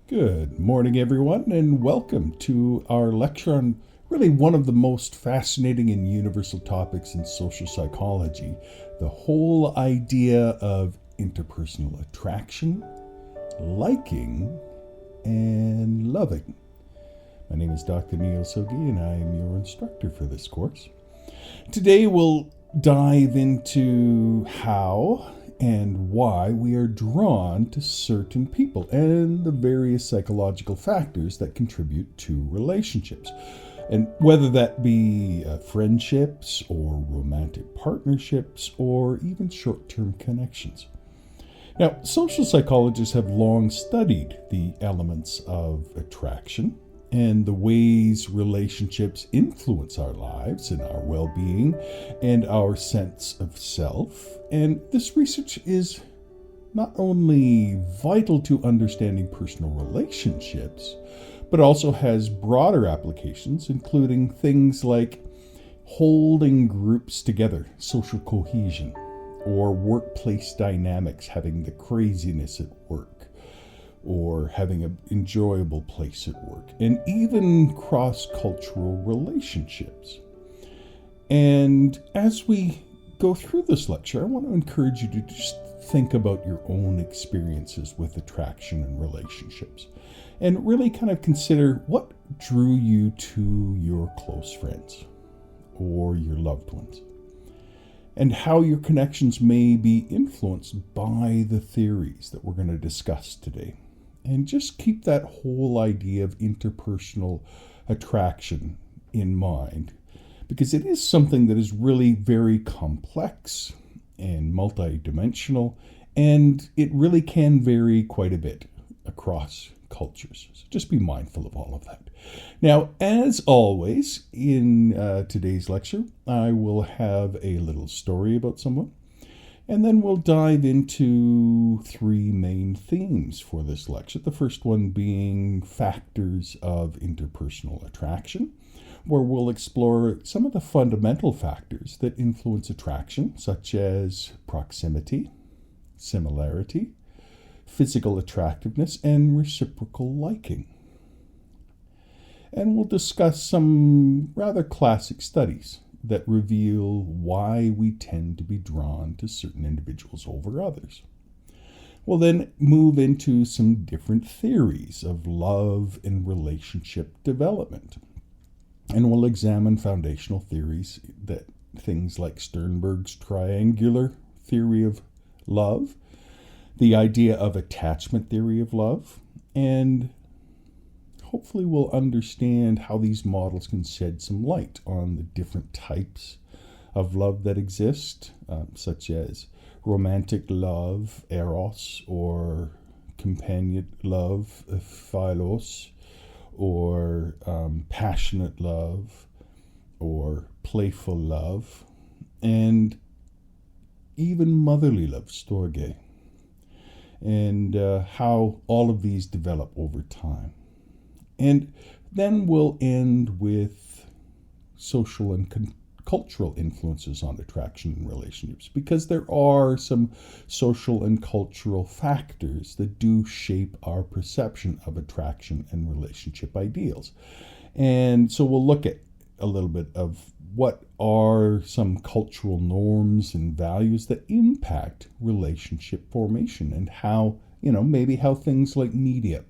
Good morning, everyone, and welcome to our lecture on really one of the most fascinating and universal topics in social psychology, the whole idea of interpersonal attraction, liking, and loving. My name is Dr. Neil Soggie, and I am your instructor for this course. Today we'll dive into how and why we are drawn to certain people and the various psychological factors that contribute to relationships. And whether that be friendships or romantic partnerships or even short-term connections. Now, social psychologists have long studied the elements of attraction and the ways relationships influence our lives and our well-being and our sense of self. And this research is not only vital to understanding personal relationships, but also has broader applications, including things like holding groups together, social cohesion, or workplace dynamics, having the craziness at work, or having an enjoyable place at work, and even cross-cultural relationships. And as we go through this lecture, I want to encourage you to just think about your own experiences with attraction and relationships, and really kind of consider what drew you to your close friends or your loved ones, and how your connections may be influenced by the theories that we're going to discuss today. And just keep that whole idea of interpersonal attraction in mind, because it is something that is really very complex and multidimensional, and it really can vary quite a bit across cultures. So just be mindful of all of that. Now, as always, in today's lecture, I will have a little story about someone. And then we'll dive into three main themes for this lecture. The first one being factors of interpersonal attraction, where we'll explore some of the fundamental factors that influence attraction, such as proximity, similarity, physical attractiveness, and reciprocal liking. And we'll discuss some rather classic studies that reveal why we tend to be drawn to certain individuals over others. We'll then move into some different theories of love and relationship development. And we'll examine foundational theories, that things like Sternberg's triangular theory of love, the idea of attachment theory of love, and hopefully we'll understand how these models can shed some light on the different types of love that exist, such as romantic love, eros, or companion love, philos, or passionate love, or playful love, and even motherly love, storge, and how all of these develop over time. And then we'll end with social and cultural influences on attraction and relationships, because there are some social and cultural factors that do shape our perception of attraction and relationship ideals. And so we'll look at a little bit of what are some cultural norms and values that impact relationship formation, and how, maybe how things like media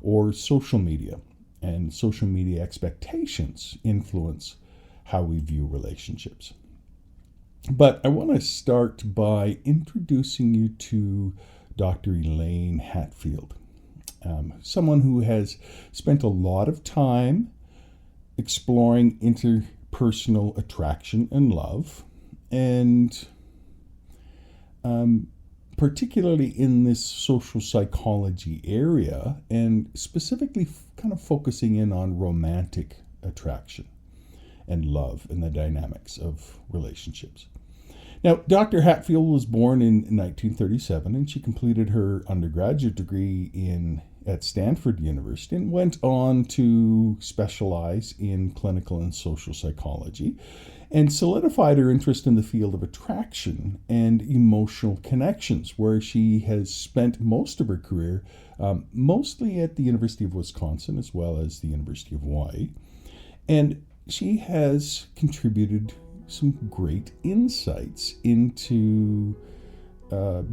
or social media and social media expectations influence how we view relationships. But I want to start by introducing you to Dr. Elaine Hatfield, someone who has spent a lot of time exploring interpersonal attraction and love, and particularly in this social psychology area, and specifically kind of focusing in on romantic attraction and love and the dynamics of relationships. Now, Dr. Hatfield was born in 1937, and she completed her undergraduate degree at Stanford University and went on to specialize in clinical and social psychology, and solidified her interest in the field of attraction and emotional connections, where she has spent most of her career, mostly at the University of Wisconsin as well as the University of Hawaii. And she has contributed some great insights into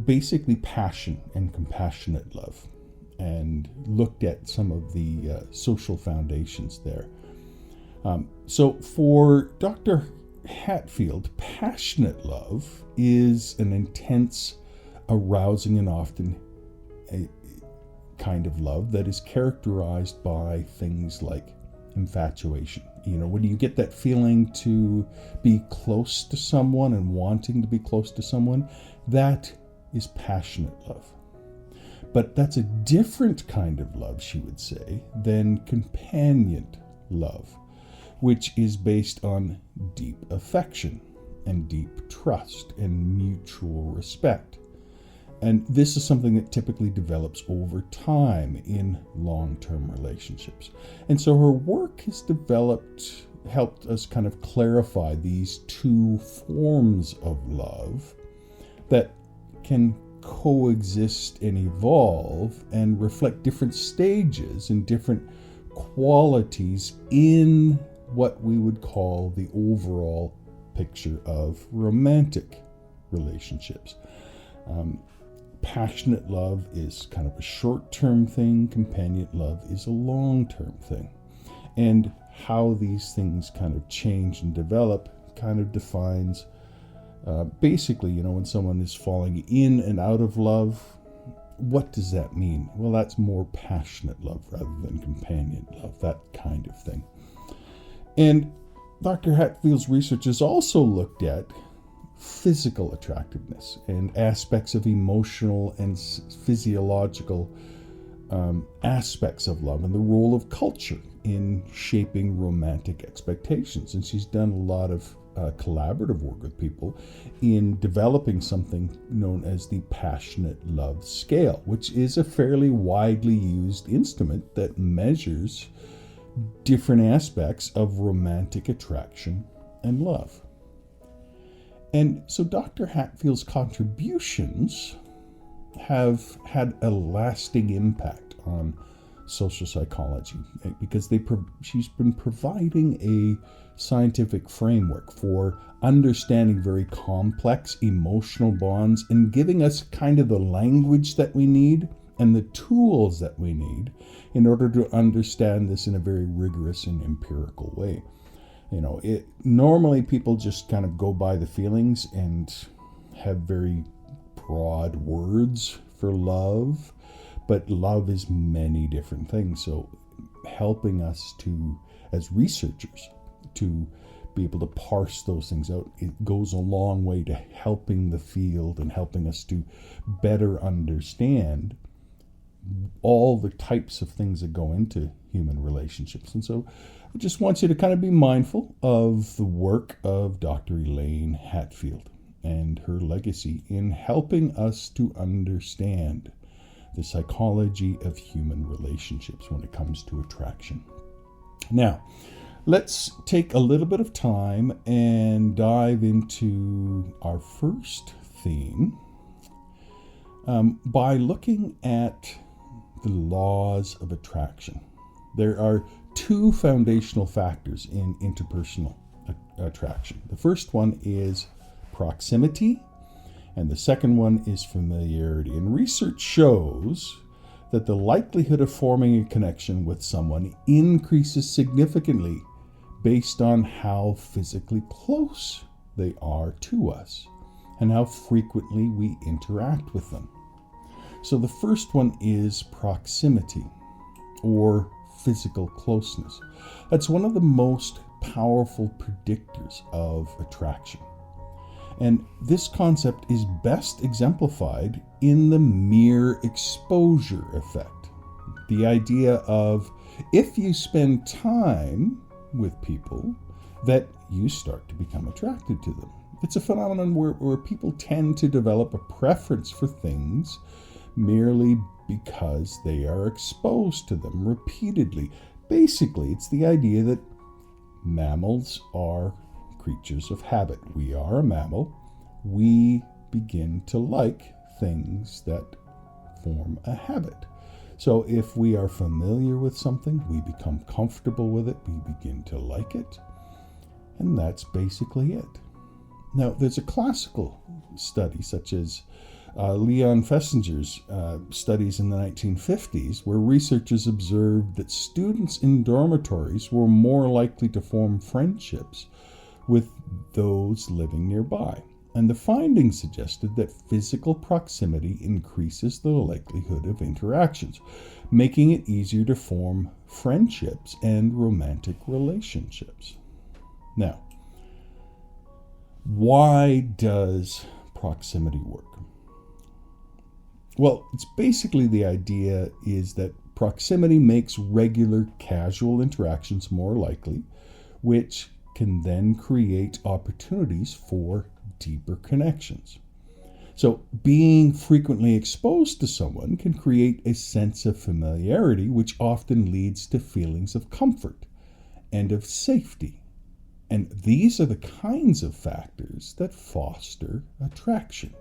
basically passion and compassionate love, and looked at some of the social foundations there. So for Dr. Hatfield, passionate love is an intense, arousing, and often a kind of love that is characterized by things like infatuation. When you get that feeling to be close to someone and wanting to be close to someone, that is passionate love. But that's a different kind of love, she would say, than companion love, which is based on deep affection and deep trust and mutual respect. And this is something that typically develops over time in long-term relationships. And so her work has helped us kind of clarify these two forms of love that can coexist and evolve and reflect different stages and different qualities in what we would call the overall picture of romantic relationships. Passionate love is kind of a short-term thing. Companion love is a long-term thing. And how these things kind of change and develop kind of defines basically, when someone is falling in and out of love, what does that mean? Well, that's more passionate love rather than companion love, that kind of thing. And Dr. Hatfield's research has also looked at physical attractiveness and aspects of emotional and physiological aspects of love, and the role of culture in shaping romantic expectations. And she's done a lot of collaborative work with people in developing something known as the passionate love scale, which is a fairly widely used instrument that measures different aspects of romantic attraction and love. And so Dr. Hatfield's contributions have had a lasting impact on social psychology, because she's been providing a scientific framework for understanding very complex emotional bonds and giving us kind of the language that we need and the tools that we need in order to understand this in a very rigorous and empirical way. Normally people just kind of go by the feelings and have very broad words for love, but love is many different things. So helping us as researchers, to be able to parse those things out, it goes a long way to helping the field and helping us to better understand all the types of things that go into human relationships. And so I just want you to kind of be mindful of the work of Dr. Elaine Hatfield and her legacy in helping us to understand the psychology of human relationships when it comes to attraction. Now, let's take a little bit of time and dive into our first theme by looking at the laws of attraction. There are two foundational factors in interpersonal attraction. The first one is proximity, and the second one is familiarity. And research shows that the likelihood of forming a connection with someone increases significantly based on how physically close they are to us and how frequently we interact with them. So the first one is proximity, or physical closeness. That's one of the most powerful predictors of attraction. And this concept is best exemplified in the mere exposure effect. The idea of, if you spend time with people, that you start to become attracted to them. It's a phenomenon where people tend to develop a preference for things merely because they are exposed to them repeatedly. Basically, it's the idea that mammals are creatures of habit. We are a mammal. We begin to like things that form a habit. So if we are familiar with something, we become comfortable with it, we begin to like it, and that's basically it. Now, there's a classical study, such as Leon Fessinger's studies in the 1950s, where researchers observed that students in dormitories were more likely to form friendships with those living nearby. And the findings suggested that physical proximity increases the likelihood of interactions, making it easier to form friendships and romantic relationships. Now, why does proximity work? Well, it's basically the idea is that proximity makes regular casual interactions more likely, which can then create opportunities for deeper connections. So being frequently exposed to someone can create a sense of familiarity, which often leads to feelings of comfort and of safety. And these are the kinds of factors that foster attraction.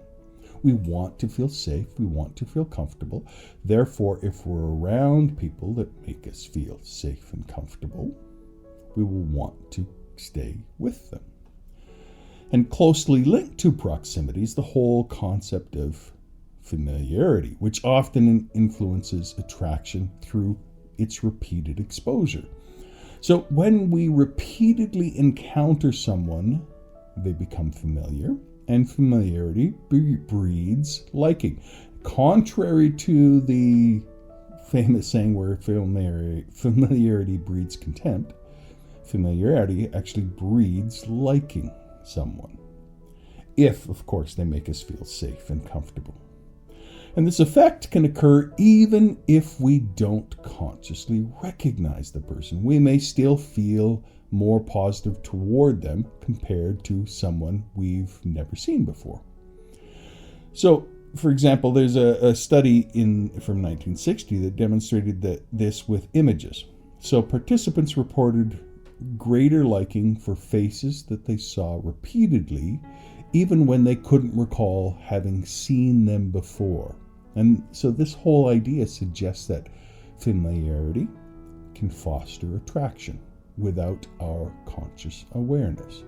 We want to feel safe. We want to feel comfortable. Therefore, if we're around people that make us feel safe and comfortable, we will want to stay with them. And closely linked to proximity is the whole concept of familiarity, which often influences attraction through its repeated exposure. So when we repeatedly encounter someone, they become familiar, and familiarity breeds liking. Contrary to the famous saying where familiarity breeds contempt, familiarity actually breeds liking someone. If, of course, they make us feel safe and comfortable. And this effect can occur even if we don't consciously recognize the person. We may still feel more positive toward them compared to someone we've never seen before. So, for example, there's a study from 1960 that demonstrated this with images. So participants reported greater liking for faces that they saw repeatedly, even when they couldn't recall having seen them before. And so this whole idea suggests that familiarity can foster attraction without our conscious awareness.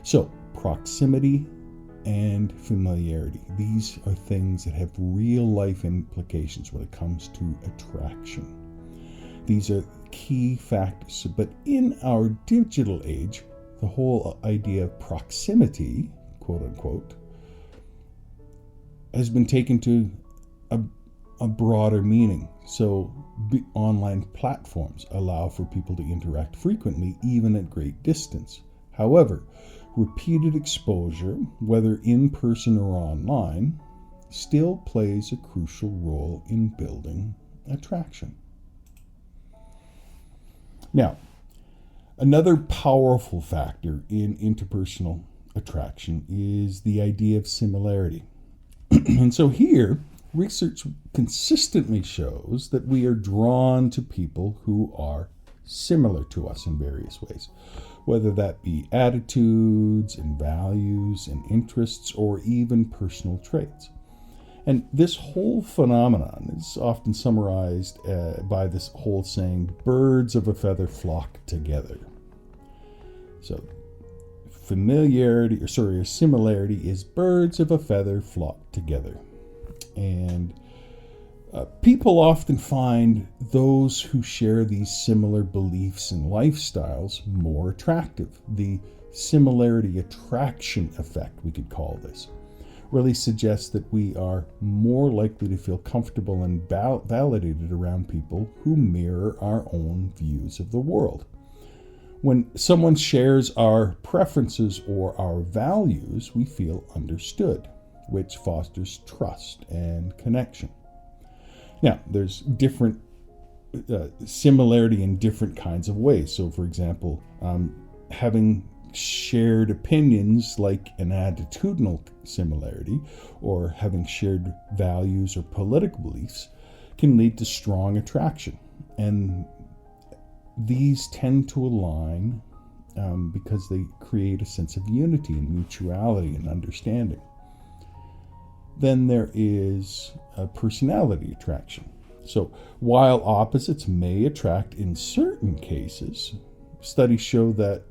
So proximity and familiarity, these are things that have real life implications when it comes to attraction. These are key factors. But in our digital age, the whole idea of proximity, quote unquote, has been taken to a broader meaning. So online platforms allow for people to interact frequently, even at great distance. However, repeated exposure, whether in person or online, still plays a crucial role in building attraction. Now, another powerful factor in interpersonal attraction is the idea of similarity. And so here, research consistently shows that we are drawn to people who are similar to us in various ways, whether that be attitudes and values and interests or even personal traits. And this whole phenomenon is often summarized by this whole saying, birds of a feather flock together. So similarity is birds of a feather flock together. And people often find those who share these similar beliefs and lifestyles more attractive. The similarity attraction effect, we could call this, really suggests that we are more likely to feel comfortable and validated around people who mirror our own views of the world. When someone shares our preferences or our values, we feel understood, which fosters trust and connection. Now, there's different similarity in different kinds of ways. So, for example, having shared opinions like an attitudinal similarity or having shared values or political beliefs can lead to strong attraction. And these tend to align because they create a sense of unity and mutuality and understanding. Then there is a personality attraction. So while opposites may attract in certain cases, studies show that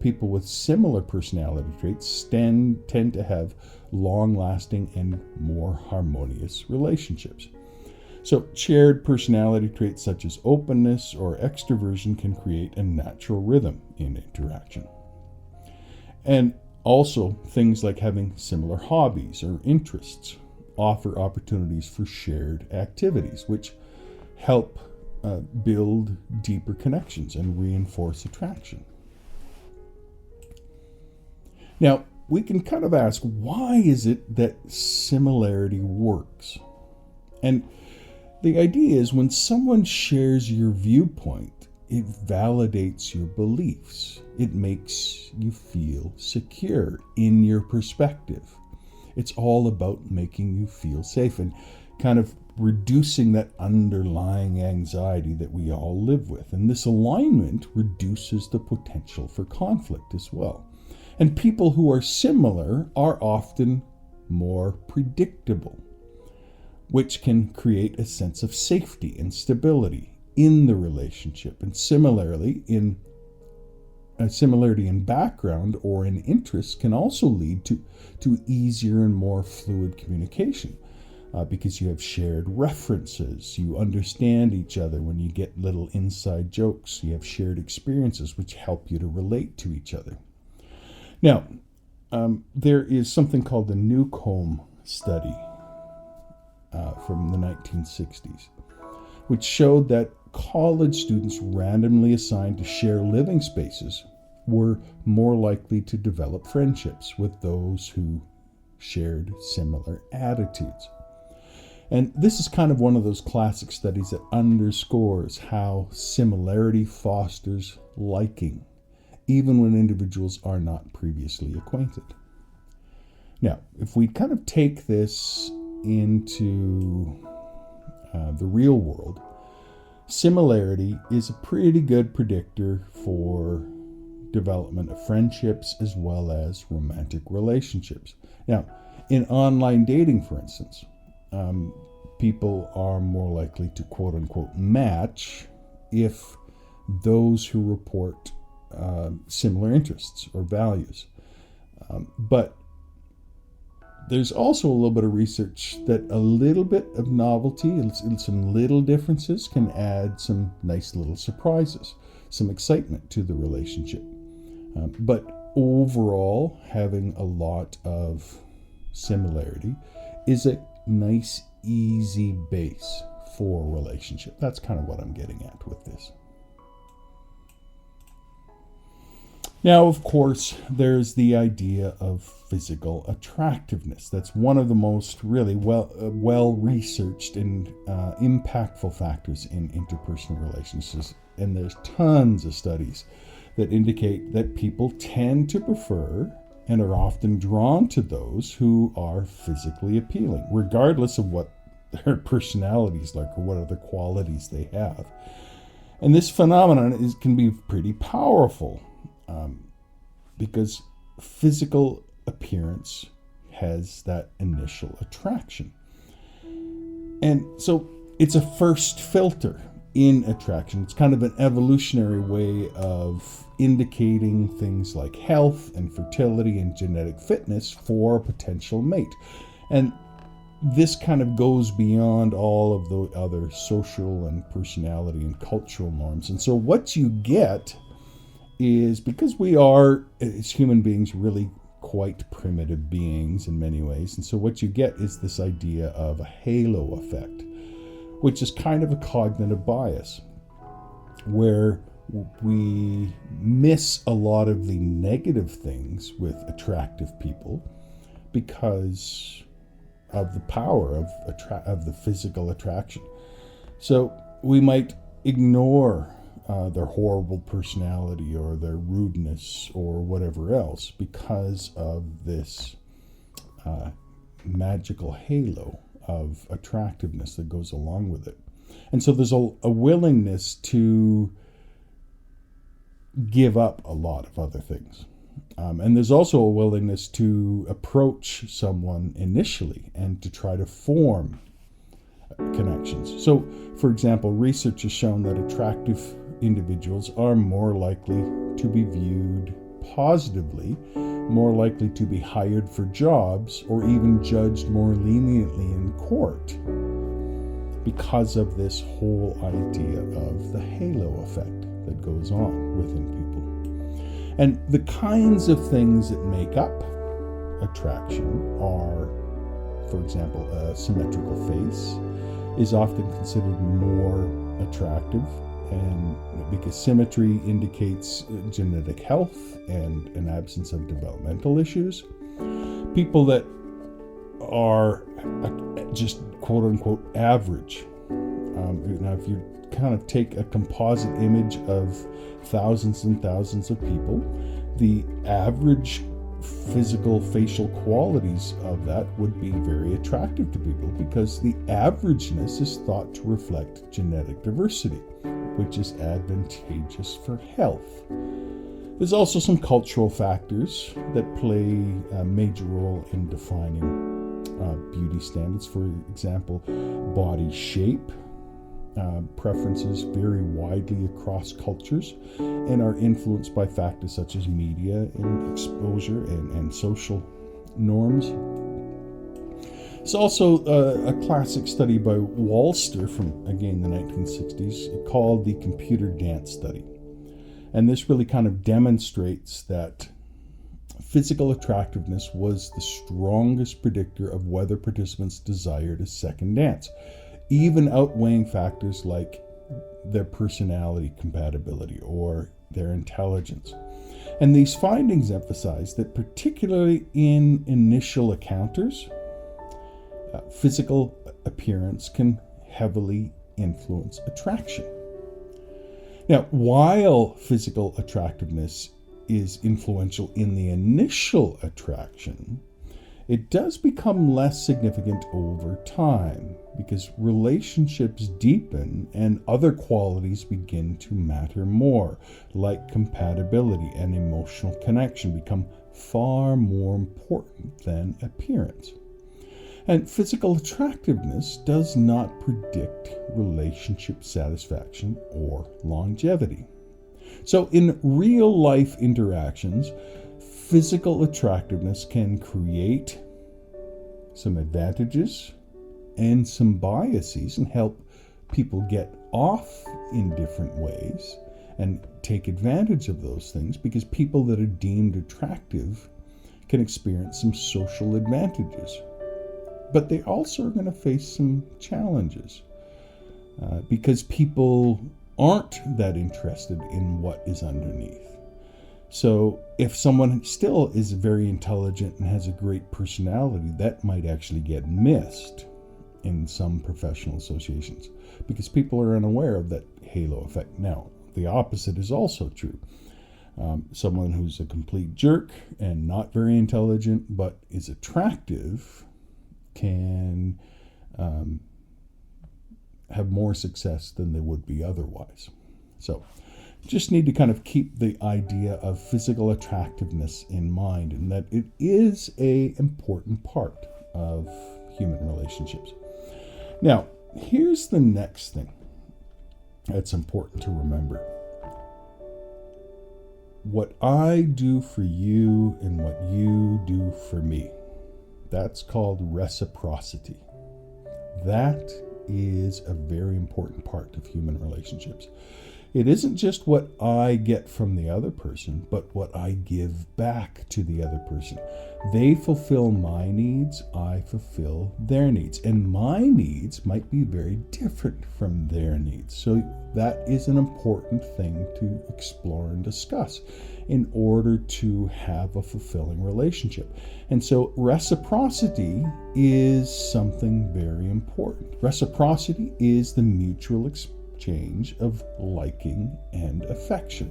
people with similar personality traits tend to have long-lasting and more harmonious relationships. So shared personality traits such as openness or extroversion can create a natural rhythm in interaction. And also, things like having similar hobbies or interests offer opportunities for shared activities, which help build deeper connections and reinforce attraction. Now, we can kind of ask, why is it that similarity works? And the idea is when someone shares your viewpoint, it validates your beliefs. It makes you feel secure in your perspective. It's all about making you feel safe and kind of reducing that underlying anxiety that we all live with. And this alignment reduces the potential for conflict as well. And people who are similar are often more predictable, which can create a sense of safety and stability in the relationship. And similarity in background or in interests can also lead to easier and more fluid communication because you have shared references. You understand each other when you get little inside jokes. You have shared experiences which help you to relate to each other. Now, there is something called the Newcomb study from the 1960s, which showed that college students randomly assigned to share living spaces were more likely to develop friendships with those who shared similar attitudes. And this is kind of one of those classic studies that underscores how similarity fosters liking, even when individuals are not previously acquainted. Now, if we kind of take this into the real world, similarity is a pretty good predictor for development of friendships as well as romantic relationships. Now, in online dating, for instance, people are more likely to quote-unquote match if those who report similar interests or values. But there's also a little bit of research that a little bit of novelty and some little differences can add some nice little surprises, some excitement to the relationship. But overall, having a lot of similarity is a nice, easy base for a relationship. That's kind of what I'm getting at with this. Now, of course, there's the idea of physical attractiveness. That's one of the most really well researched and impactful factors in interpersonal relationships. And there's tons of studies that indicate that people tend to prefer and are often drawn to those who are physically appealing, regardless of what their personality is like or what other qualities they have. And this phenomenon can be pretty powerful. Because physical appearance has that initial attraction. And so it's a first filter in attraction. It's kind of an evolutionary way of indicating things like health and fertility and genetic fitness for a potential mate. And this kind of goes beyond all of the other social and personality and cultural norms. And so what you get is, because we are, as human beings, really quite primitive beings in many ways, and so what you get is this idea of a halo effect, which is kind of a cognitive bias, where we miss a lot of the negative things with attractive people because of the power of the physical attraction. So we might ignore their horrible personality or their rudeness or whatever else because of this magical halo of attractiveness that goes along with it. And so there's a willingness to give up a lot of other things. And there's also a willingness to approach someone initially and to try to form connections. So, for example, research has shown that attractive individuals are more likely to be viewed positively, more likely to be hired for jobs, or even judged more leniently in court because of this whole idea of the halo effect that goes on within people. And the kinds of things that make up attraction are, for example, a symmetrical face is often considered more attractive, and because symmetry indicates genetic health and an absence of developmental issues. People that are just quote unquote average. Now, if you kind of take a composite image of thousands and thousands of people, the average physical facial qualities of that would be very attractive to people because the averageness is thought to reflect genetic diversity, which is advantageous for health. There's also some cultural factors that play a major role in defining beauty standards. For example, body shape. Preferences vary widely across cultures and are influenced by factors such as media and exposure and social norms. It's also a classic study by Walster from, again, the 1960s called the Computer Dance Study. And this really kind of demonstrates that physical attractiveness was the strongest predictor of whether participants desired a second dance, even outweighing factors like their personality compatibility or their intelligence. And these findings emphasize that particularly in initial encounters, physical appearance can heavily influence attraction. Now, while physical attractiveness is influential in the initial attraction, it does become less significant over time because relationships deepen and other qualities begin to matter more, like compatibility and emotional connection become far more important than appearance. And physical attractiveness does not predict relationship satisfaction or longevity. So in real life interactions, physical attractiveness can create some advantages and some biases and help people get off in different ways and take advantage of those things, because people that are deemed attractive can experience some social advantages. But they also are going to face some challenges because people aren't that interested in what is underneath. So if someone still is very intelligent and has a great personality, that might actually get missed in some professional associations because people are unaware of that halo effect. Now, the opposite is also true. Someone who's a complete jerk and not very intelligent but is attractive can have more success than they would be otherwise. So just need to kind of keep the idea of physical attractiveness in mind, and that it is an important part of human relationships. Now, here's the next thing that's important to remember. What I do for you and what you do for me, that's called reciprocity. That is a very important part of human relationships. It isn't just what I get from the other person, but what I give back to the other person. They fulfill my needs, I fulfill their needs. And my needs might be very different from their needs. So that is an important thing to explore and discuss in order to have a fulfilling relationship. And so reciprocity is something very important. Reciprocity is the mutual exchange of liking and affection.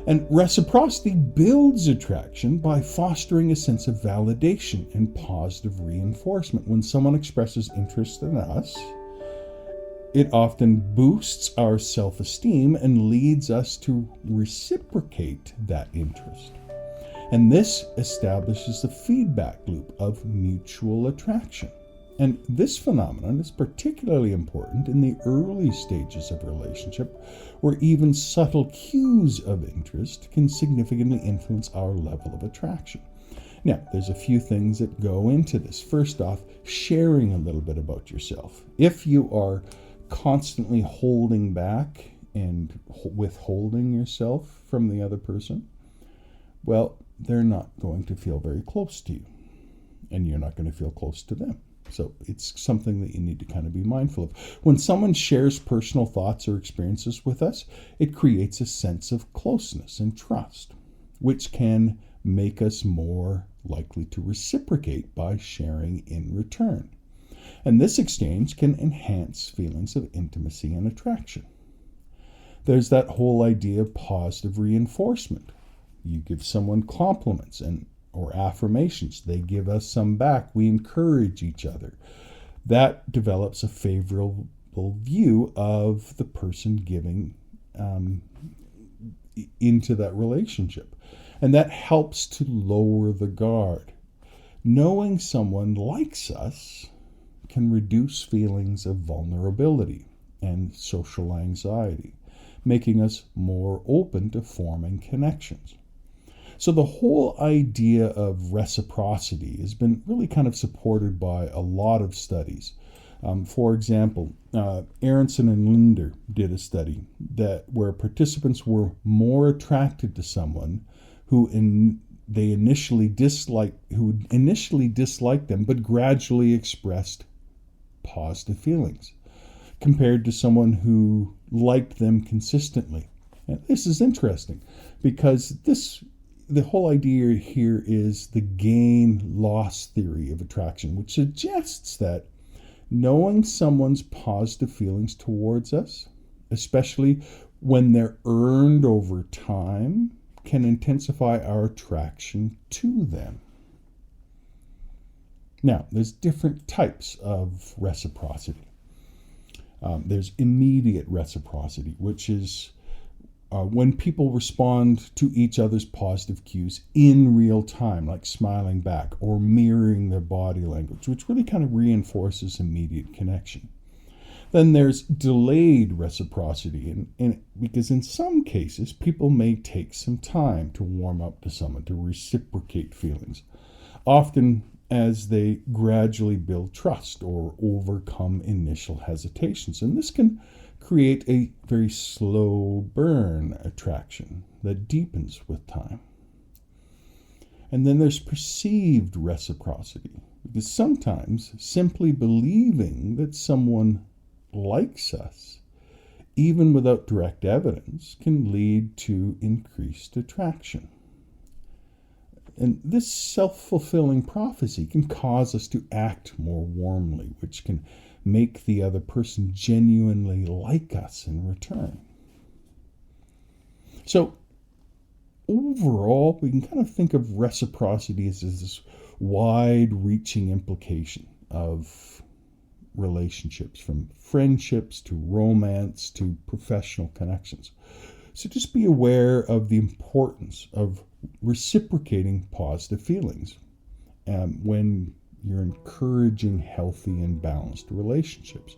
And reciprocity builds attraction by fostering a sense of validation and positive reinforcement. When someone expresses interest in us, It often boosts our self-esteem and leads us to reciprocate that interest. And this establishes a feedback loop of mutual attraction. And this phenomenon is particularly important in the early stages of a relationship, where even subtle cues of interest can significantly influence our level of attraction. Now, there's a few things that go into this. First off, sharing a little bit about yourself. If you are constantly holding back and withholding yourself from the other person, well, they're not going to feel very close to you, and you're not going to feel close to them. So it's something that you need to kind of be mindful of. When someone shares personal thoughts or experiences with us, it creates a sense of closeness and trust, which can make us more likely to reciprocate by sharing in return. And this exchange can enhance feelings of intimacy and attraction. There's that whole idea of positive reinforcement. You give someone compliments or affirmations. They give us some back. We encourage each other. That develops a favorable view of the person giving into that relationship. And that helps to lower the guard. Knowing someone likes us can reduce feelings of vulnerability and social anxiety, making us more open to forming connections. So the whole idea of reciprocity has been really kind of supported by a lot of studies. For example, Aronson and Linder did a study where participants were more attracted to someone who initially disliked them, but gradually expressed positive feelings, compared to someone who liked them consistently. And this is interesting because the whole idea here is the gain-loss theory of attraction, which suggests that knowing someone's positive feelings towards us, especially when they're earned over time, can intensify our attraction to them. Now, there's different types of reciprocity. There's immediate reciprocity, which is when people respond to each other's positive cues in real time, like smiling back or mirroring their body language, which really kind of reinforces immediate connection. Then there's delayed reciprocity, and because in some cases, people may take some time to warm up to someone, to reciprocate feelings, often as they gradually build trust or overcome initial hesitations. And this can create a very slow burn attraction that deepens with time. And then there's perceived reciprocity, because sometimes simply believing that someone likes us, even without direct evidence, can lead to increased attraction. And this self-fulfilling prophecy can cause us to act more warmly, which can make the other person genuinely like us in return. So overall, we can kind of think of reciprocity as this wide-reaching implication of relationships, from friendships to romance to professional connections. So just be aware of the importance of reciprocating positive feelings when you're encouraging healthy and balanced relationships,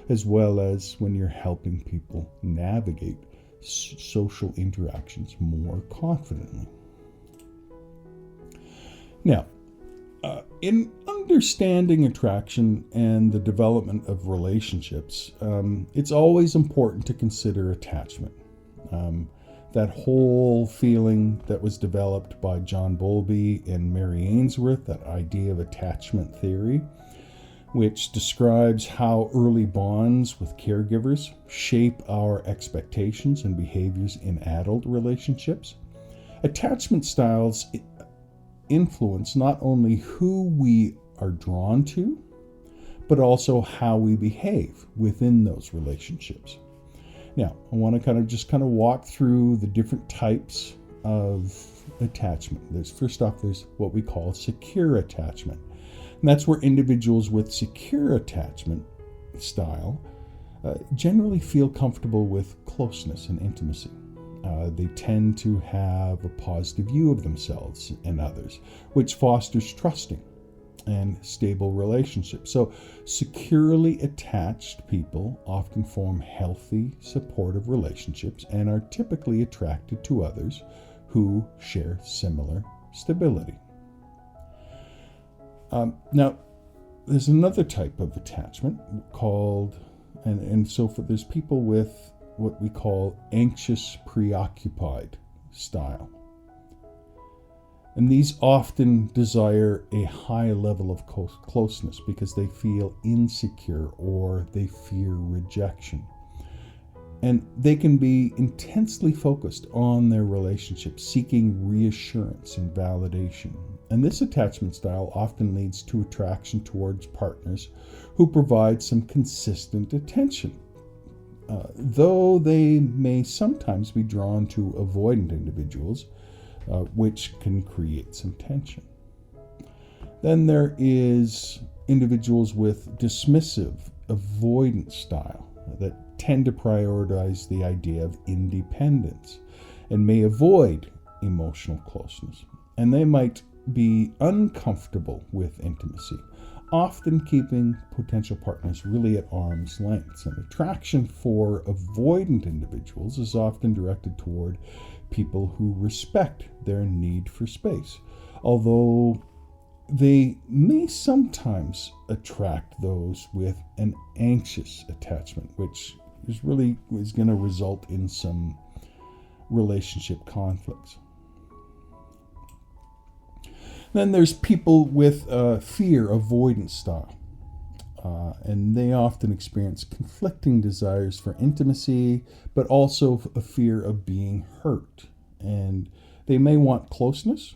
as well as when you're helping people navigate social interactions more confidently. Now, in understanding attraction and the development of relationships, it's always important to consider attachment. That whole feeling that was developed by John Bowlby and Mary Ainsworth, that idea of attachment theory, which describes how early bonds with caregivers shape our expectations and behaviors in adult relationships. Attachment styles influence not only who we are drawn to, but also how we behave within those relationships. Now, I want to kind of walk through the different types of attachment. First off, there's what we call secure attachment. And that's where individuals with secure attachment style generally feel comfortable with closeness and intimacy. They tend to have a positive view of themselves and others, which fosters trusting and stable relationships. So securely attached people often form healthy, supportive relationships and are typically attracted to others who share similar stability. Now, there's another type of attachment called, there's people with what we call anxious preoccupied style. And these often desire a high level of closeness because they feel insecure or they fear rejection. And they can be intensely focused on their relationship, seeking reassurance and validation. And this attachment style often leads to attraction towards partners who provide some consistent attention, though they may sometimes be drawn to avoidant individuals, which can create some tension. Then there is individuals with dismissive, avoidant style that tend to prioritize the idea of independence and may avoid emotional closeness. And they might be uncomfortable with intimacy, often keeping potential partners really at arm's length. And attraction for avoidant individuals is often directed toward people who respect their need for space, although they may sometimes attract those with an anxious attachment, which is going to result in some relationship conflicts. Then there's people with fear avoidance style, and they often experience conflicting desires for intimacy, but also a fear of being hurt. And they may want closeness,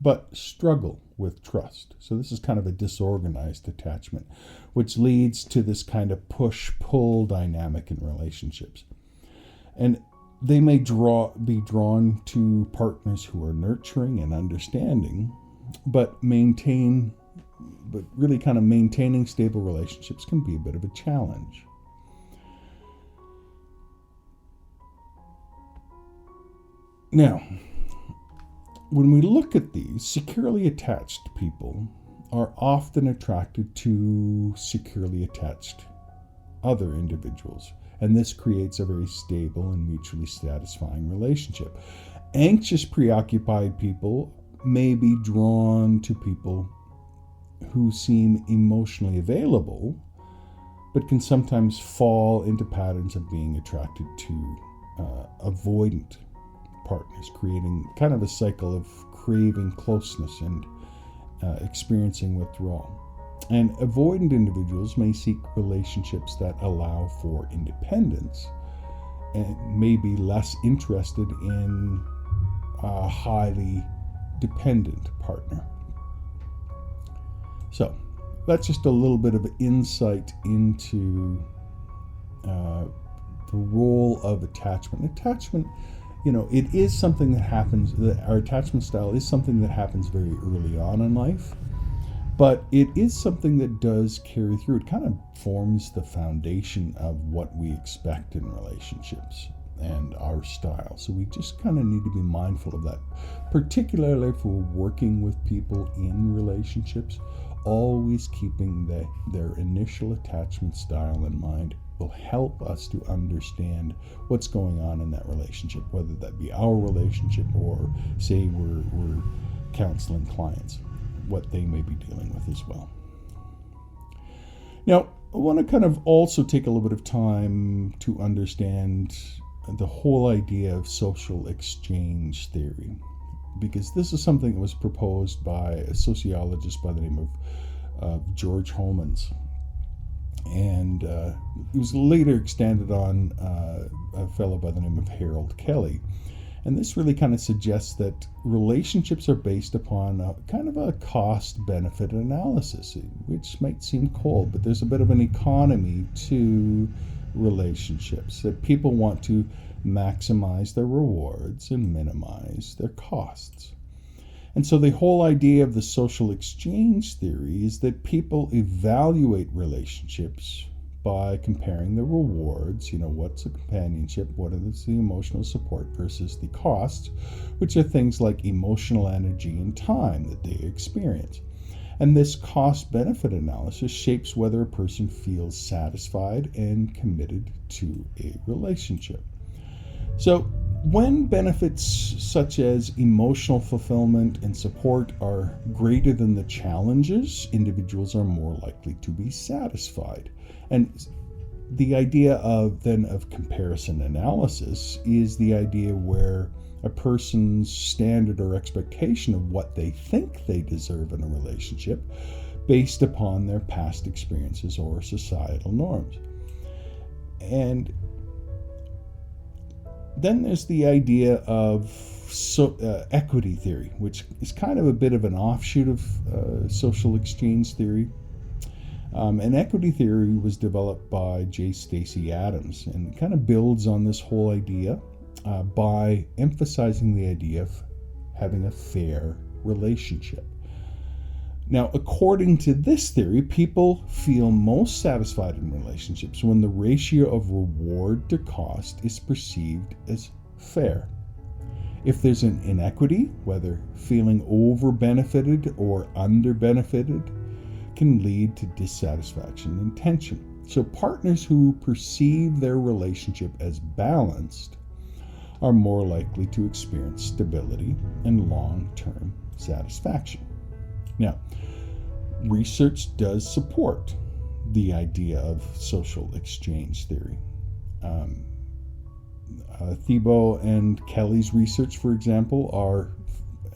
but struggle with trust. So this is kind of a disorganized attachment, which leads to this kind of push-pull dynamic in relationships. And they may be drawn to partners who are nurturing and understanding, but really kind of maintaining stable relationships can be a bit of a challenge. Now, when we look at these, securely attached people are often attracted to securely attached other individuals, and this creates a very stable and mutually satisfying relationship. Anxious, preoccupied people may be drawn to people who seem emotionally available, but can sometimes fall into patterns of being attracted to avoidant partners, creating kind of a cycle of craving closeness and experiencing withdrawal. And avoidant individuals may seek relationships that allow for independence and may be less interested in a highly dependent partner. So that's just a little bit of insight into the role of attachment. Attachment, it is something that happens, our attachment style is something that happens very early on in life, but it is something that does carry through. It kind of forms the foundation of what we expect in relationships and our style. So we just kind of need to be mindful of that, particularly if we're working with people in relationships. Always keeping their initial attachment style in mind will help us to understand what's going on in that relationship, whether that be our relationship or say we're counseling clients, what they may be dealing with as well. Now, I want to kind of also take a little bit of time to understand the whole idea of social exchange theory, because this is something that was proposed by a sociologist by the name of George Homans. And it was later extended on a fellow by the name of Harold Kelly. And this really kind of suggests that relationships are based upon a kind of a cost-benefit analysis, which might seem cold, but there's a bit of an economy to relationships, that people want to maximize their rewards and minimize their costs. And so the whole idea of the social exchange theory is that people evaluate relationships by comparing the rewards, what's a companionship, what is the emotional support versus the costs, which are things like emotional energy and time that they experience. And this cost-benefit analysis shapes whether a person feels satisfied and committed to a relationship. So when benefits such as emotional fulfillment and support are greater than the challenges, individuals are more likely to be satisfied. And the idea of comparison analysis is the idea where a person's standard or expectation of what they think they deserve in a relationship based upon their past experiences or societal norms. And then there's the idea of equity theory, which is kind of a bit of an offshoot of social exchange theory. And equity theory was developed by J. Stacy Adams and kind of builds on this whole idea by emphasizing the idea of having a fair relationship. Now, according to this theory, people feel most satisfied in relationships when the ratio of reward to cost is perceived as fair. If there's an inequity, whether feeling over-benefited or under-benefited, can lead to dissatisfaction and tension. So partners who perceive their relationship as balanced are more likely to experience stability and long-term satisfaction. Now, research does support the idea of social exchange theory. Thibault and Kelly's research, for example,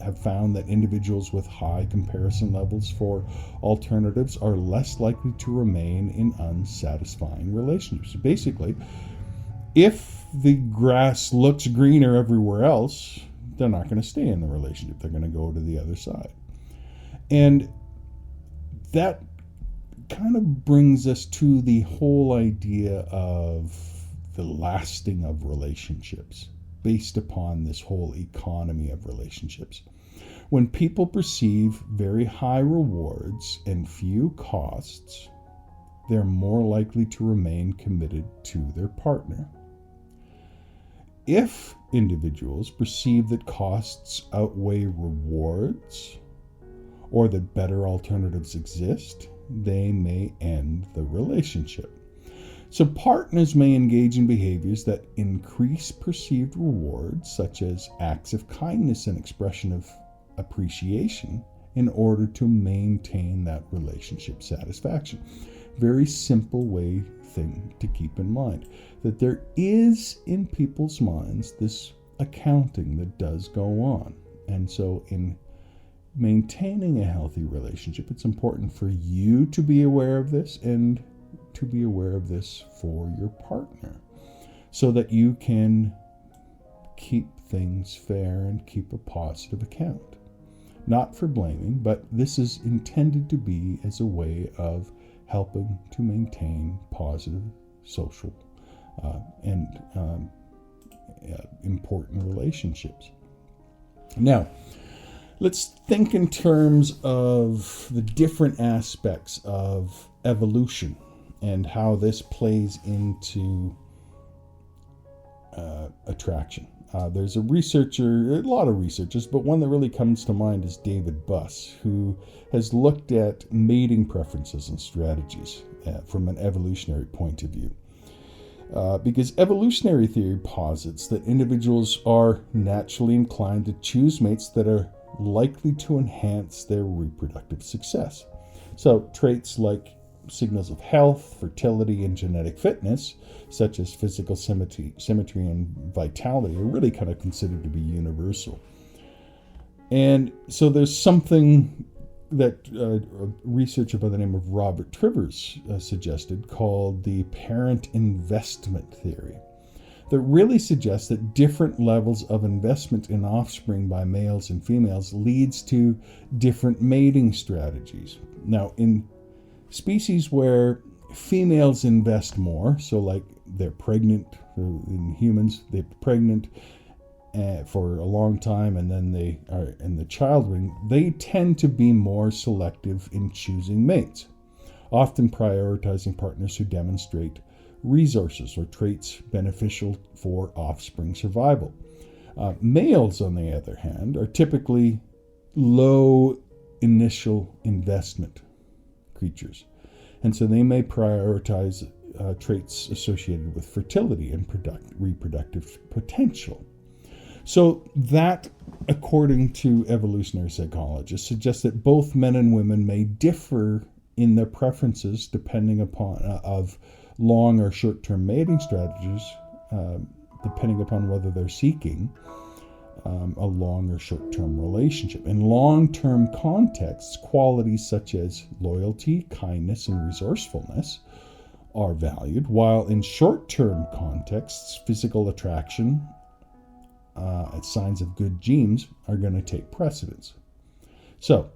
have found that individuals with high comparison levels for alternatives are less likely to remain in unsatisfying relationships. Basically, if the grass looks greener everywhere else, they're not going to stay in the relationship. They're going to go to the other side. And that kind of brings us to the whole idea of the lasting of relationships based upon this whole economy of relationships. When people perceive very high rewards and few costs, they're more likely to remain committed to their partner. If individuals perceive that costs outweigh rewards or that better alternatives exist, they may end the relationship. So partners may engage in behaviors that increase perceived rewards, such as acts of kindness and expression of appreciation, in order to maintain that relationship satisfaction. Very simple thing to keep in mind, that there is in people's minds this accounting that does go on. And so in maintaining a healthy relationship, it's important for you to be aware of this and to be aware of this for your partner so that you can keep things fair and keep a positive account. Not for blaming, but this is intended to be as a way of helping to maintain positive social and important relationships. Now, let's think in terms of the different aspects of evolution and how this plays into attraction. There's a lot of researchers, but one that really comes to mind is David Buss, who has looked at mating preferences and strategies from an evolutionary point of view. Because evolutionary theory posits that individuals are naturally inclined to choose mates that are likely to enhance their reproductive success. So traits like signals of health, fertility, and genetic fitness, such as physical symmetry and vitality, are really kind of considered to be universal. And so there's something that a researcher by the name of Robert Trivers suggested called the parent investment theory, that really suggests that different levels of investment in offspring by males and females leads to different mating strategies. Now, in species where females invest more, so like they're pregnant, in humans, they're pregnant for a long time and then they are in the child ring, they tend to be more selective in choosing mates. often prioritizing partners who demonstrate resources or traits beneficial for offspring survival. Males, on the other hand, are typically low initial investment creatures, and so they may prioritize traits associated with fertility and reproductive potential. So that, according to evolutionary psychologists, suggests that both men and women may differ in their preferences depending upon of long or short-term mating strategies, depending upon whether they're seeking a long or short-term relationship. In long-term contexts, qualities such as loyalty, kindness, and resourcefulness are valued, while in short-term contexts, physical attraction, signs of good genes are going to take precedence. So,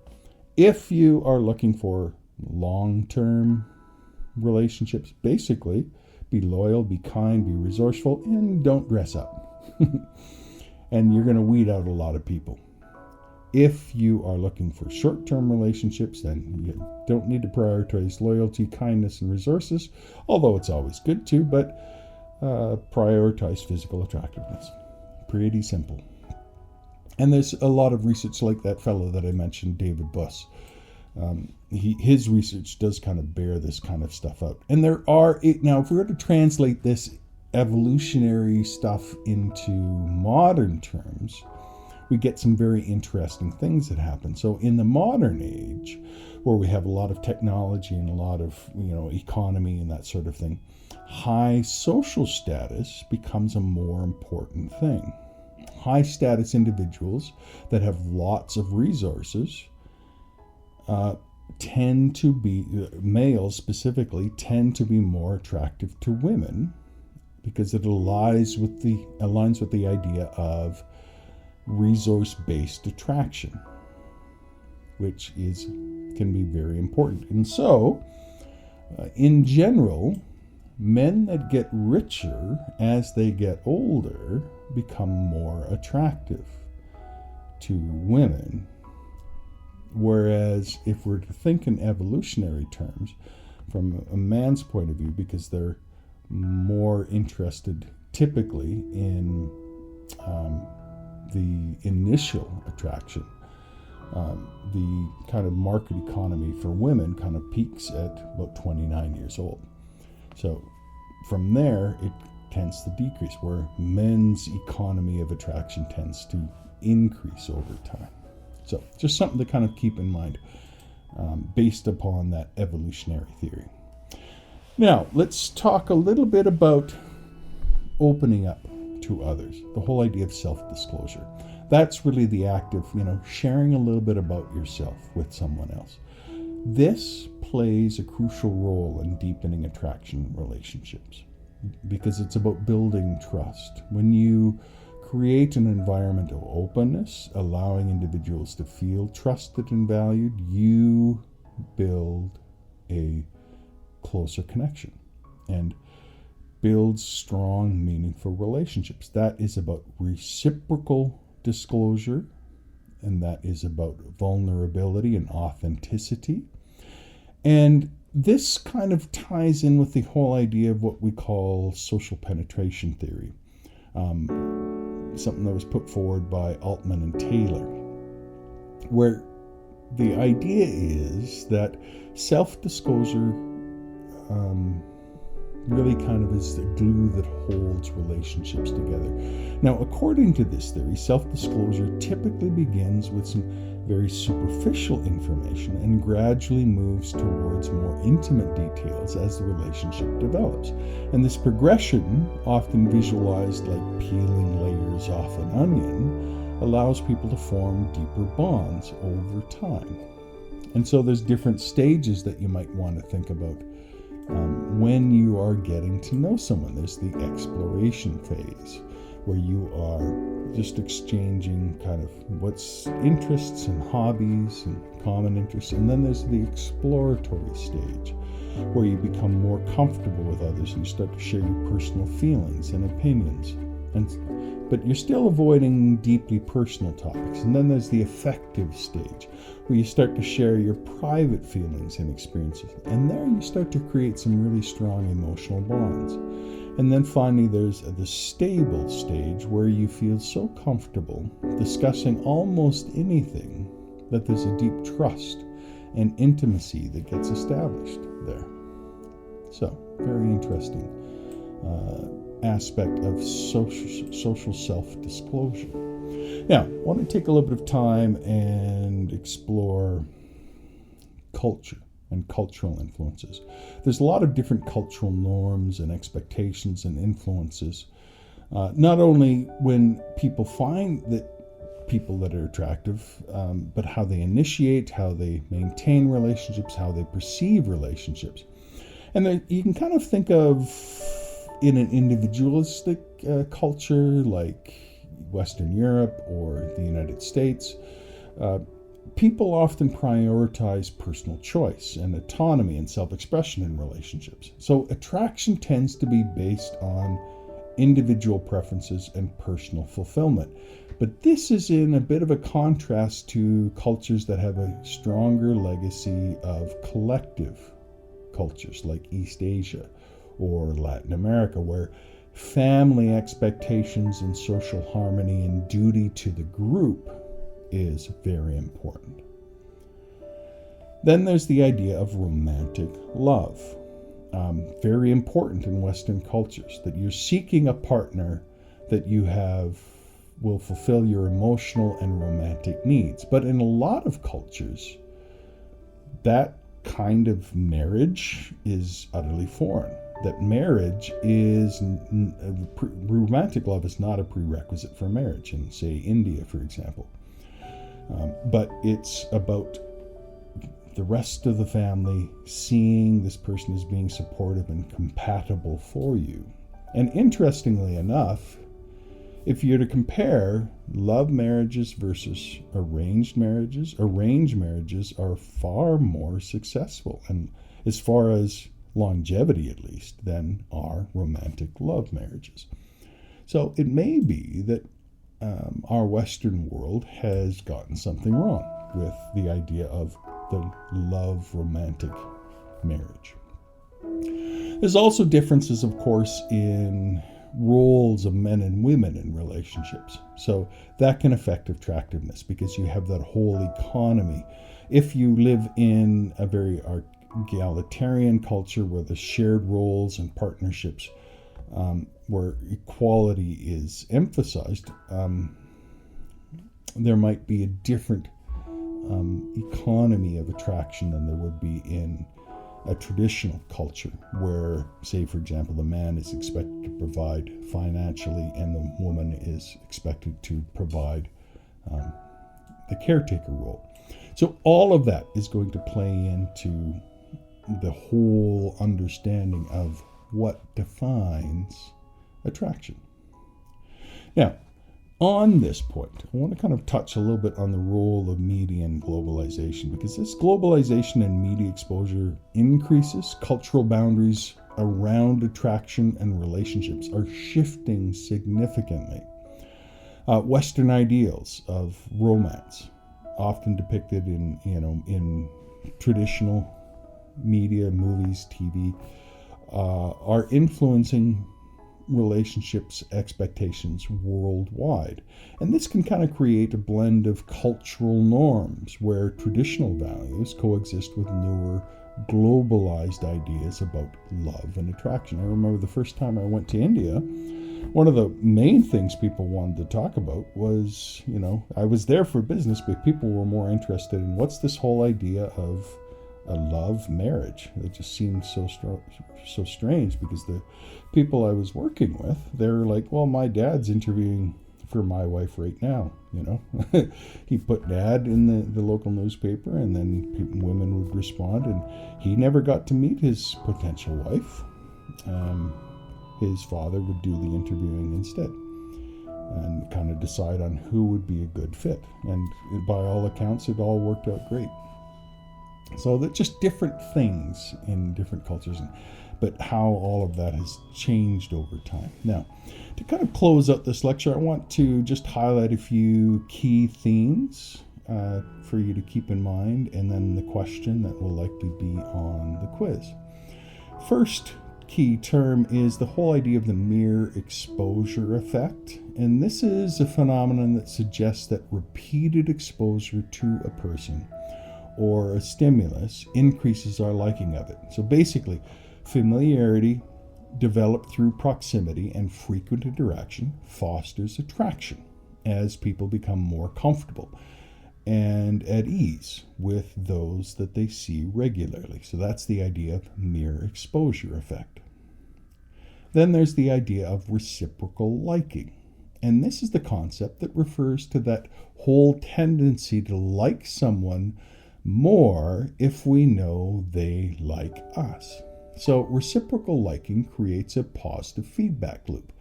if you are looking for long-term relationships, basically, be loyal, be kind, be resourceful, and don't dress up. And you're going to weed out a lot of people. If you are looking for short-term relationships, then you don't need to prioritize loyalty, kindness, and resources, although it's always good to, but prioritize physical attractiveness. Pretty simple. And there's a lot of research like that fellow that I mentioned, David Buss. His research does kind of bear this kind of stuff out. And now if we were to translate this evolutionary stuff into modern terms, we get some very interesting things that happen. So in the modern age, where we have a lot of technology and a lot of economy and that sort of thing, high social status becomes a more important thing. High status individuals that have lots of resources tend to be, males specifically, tend to be more attractive to women because it aligns with the idea of resource-based attraction, which can be very important. And so, in general, men that get richer as they get older become more attractive to women. Whereas if we're to think in evolutionary terms, from a man's point of view, because they're more interested typically in the initial attraction, the kind of market economy for women kind of peaks at about 29 years old. So from there, it tends to decrease, where men's economy of attraction tends to increase over time. So just something to kind of keep in mind based upon that evolutionary theory. Now, let's talk a little bit about opening up to others, the whole idea of self-disclosure. That's really the act of, sharing a little bit about yourself with someone else. This plays a crucial role in deepening attraction relationships because it's about building trust. When you create an environment of openness, allowing individuals to feel trusted and valued, you build a closer connection and build strong, meaningful relationships. That is about reciprocal disclosure, and that is about vulnerability and authenticity. And this kind of ties in with the whole idea of what we call social penetration theory, something that was put forward by Altman and Taylor, where the idea is that self-disclosure really kind of is the glue that holds relationships together. Now, according to this theory, self-disclosure typically begins with some very superficial information and gradually moves towards more intimate details as the relationship develops. And this progression, often visualized like peeling layers off an onion, allows people to form deeper bonds over time. And so there's different stages that you might want to think about when you are getting to know someone. There's the exploration phase, where you are just exchanging kind of what's interests and hobbies and common interests. And then there's the exploratory stage, where you become more comfortable with others and you start to share your personal feelings and opinions. But you're still avoiding deeply personal topics. And then there's the affective stage, where you start to share your private feelings and experiences. And there you start to create some really strong emotional bonds. And then finally, there's the stable stage, where you feel so comfortable discussing almost anything that there's a deep trust and intimacy that gets established there. So, very interesting aspect of social self-disclosure. Now, I want to take a little bit of time and explore culture and cultural influences. There's a lot of different cultural norms and expectations and influences, not only when people find that people that are attractive, but how they initiate, how they maintain relationships, how they perceive relationships. And you can kind of think of, in an individualistic culture like Western Europe or the United States, people often prioritize personal choice and autonomy and self-expression in relationships. So attraction tends to be based on individual preferences and personal fulfillment. But this is in a bit of a contrast to cultures that have a stronger legacy of collective cultures like East Asia or Latin America, where family expectations and social harmony and duty to the group is very important. Then there's the idea of romantic love. Very important in Western cultures, that you're seeking a partner that you have will fulfill your emotional and romantic needs. But in a lot of cultures, that kind of marriage is utterly foreign. That marriage is, romantic love is not a prerequisite for marriage in, say, India, for example. But it's about the rest of the family seeing this person as being supportive and compatible for you. And interestingly enough, if you're to compare love marriages versus arranged marriages are far more successful, and as far as longevity at least, than are romantic love marriages. So it may be that our Western world has gotten something wrong with the idea of the love romantic marriage. There's also differences, of course, in roles of men and women in relationships. So that can affect attractiveness, because you have that whole economy. If you live in a very egalitarian culture where the shared roles and partnerships, where equality is emphasized, there might be a different economy of attraction than there would be in a traditional culture where, say, for example, the man is expected to provide financially and the woman is expected to provide the caretaker role. So all of that is going to play into the whole understanding of what defines attraction. Now, on this point, I want to kind of touch a little bit on the role of media and globalization, because as globalization and media exposure increases, cultural boundaries around attraction and relationships are shifting significantly. Western ideals of romance, often depicted in traditional media, movies, TV, are influencing relationships expectations worldwide. And this can kind of create a blend of cultural norms where traditional values coexist with newer globalized ideas about love and attraction. I remember the first time I went to India, one of the main things people wanted to talk about was, I was there for business, but people were more interested in what's this whole idea of a love marriage. It just seemed so strange, because the people I was working with, they're like, well, my dad's interviewing for my wife right now, He put an ad in the local newspaper, and then women would respond, and he never got to meet his potential wife. His father would do the interviewing instead and kind of decide on who would be a good fit. And by all accounts, it all worked out great. So they're just different things in different cultures. but how all of that has changed over time. Now, to kind of close out this lecture, I want to just highlight a few key themes for you to keep in mind, and then the question that will likely be on the quiz. First key term is the whole idea of the mere exposure effect. And this is a phenomenon that suggests that repeated exposure to a person or a stimulus increases our liking of it. So basically, familiarity developed through proximity and frequent interaction fosters attraction as people become more comfortable and at ease with those that they see regularly. So that's the idea of mere exposure effect. Then there's the idea of reciprocal liking. And this is the concept that refers to that whole tendency to like someone more if we know they like us. So reciprocal liking creates a positive feedback loop,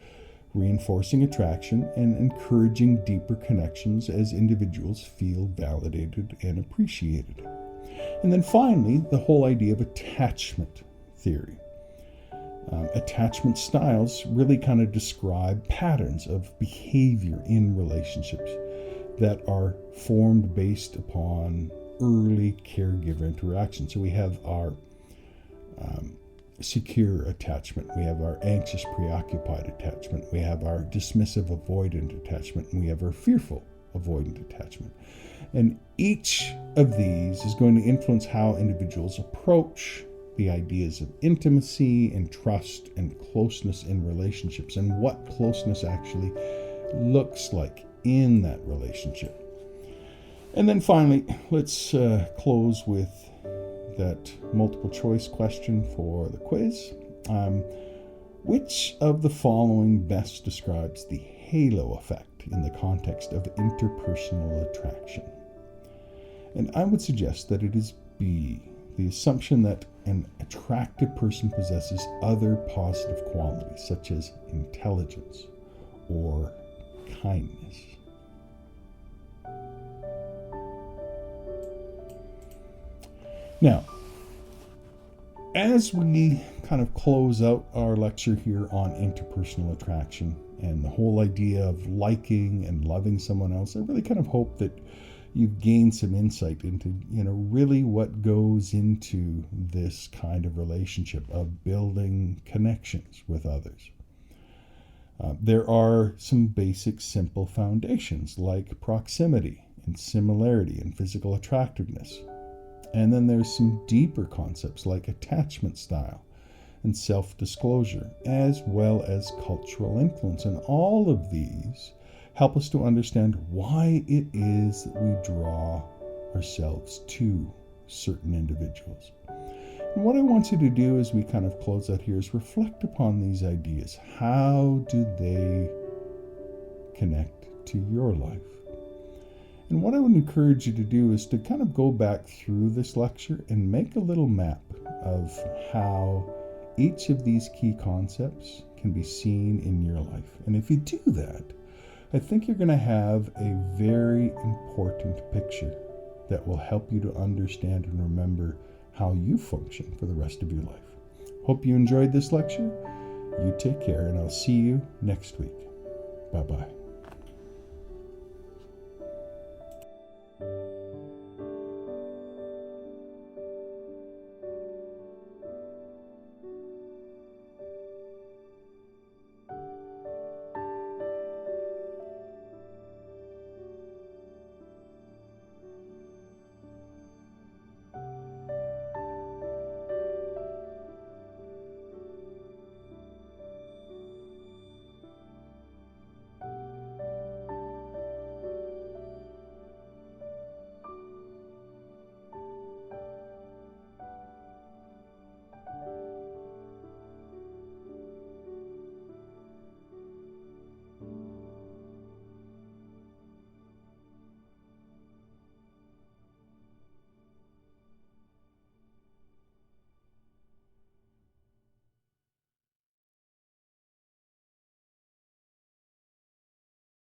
reinforcing attraction and encouraging deeper connections as individuals feel validated and appreciated. And then finally, the whole idea of attachment theory. Attachment styles really kind of describe patterns of behavior in relationships that are formed based upon early caregiver interaction. So we have our secure attachment, we have our anxious preoccupied attachment, we have our dismissive avoidant attachment, and we have our fearful avoidant attachment. And each of these is going to influence how individuals approach the ideas of intimacy and trust and closeness in relationships, and what closeness actually looks like in that relationship. And then finally, let's close with that multiple choice question for the quiz. Which of the following best describes the halo effect in the context of interpersonal attraction? And I would suggest that it is B, the assumption that an attractive person possesses other positive qualities such as intelligence or kindness. Now, as we kind of close out our lecture here on interpersonal attraction and the whole idea of liking and loving someone else, I really kind of hope that you've gained some insight into, really what goes into this kind of relationship of building connections with others. There are some basic, simple foundations like proximity and similarity and physical attractiveness. And then there's some deeper concepts like attachment style and self-disclosure, as well as cultural influence. And all of these help us to understand why it is that we draw ourselves to certain individuals. And what I want you to do as we kind of close out here is reflect upon these ideas. How do they connect to your life? And what I would encourage you to do is to kind of go back through this lecture and make a little map of how each of these key concepts can be seen in your life. And if you do that, I think you're going to have a very important picture that will help you to understand and remember how you function for the rest of your life. Hope you enjoyed this lecture. You take care, and I'll see you next week. Bye-bye.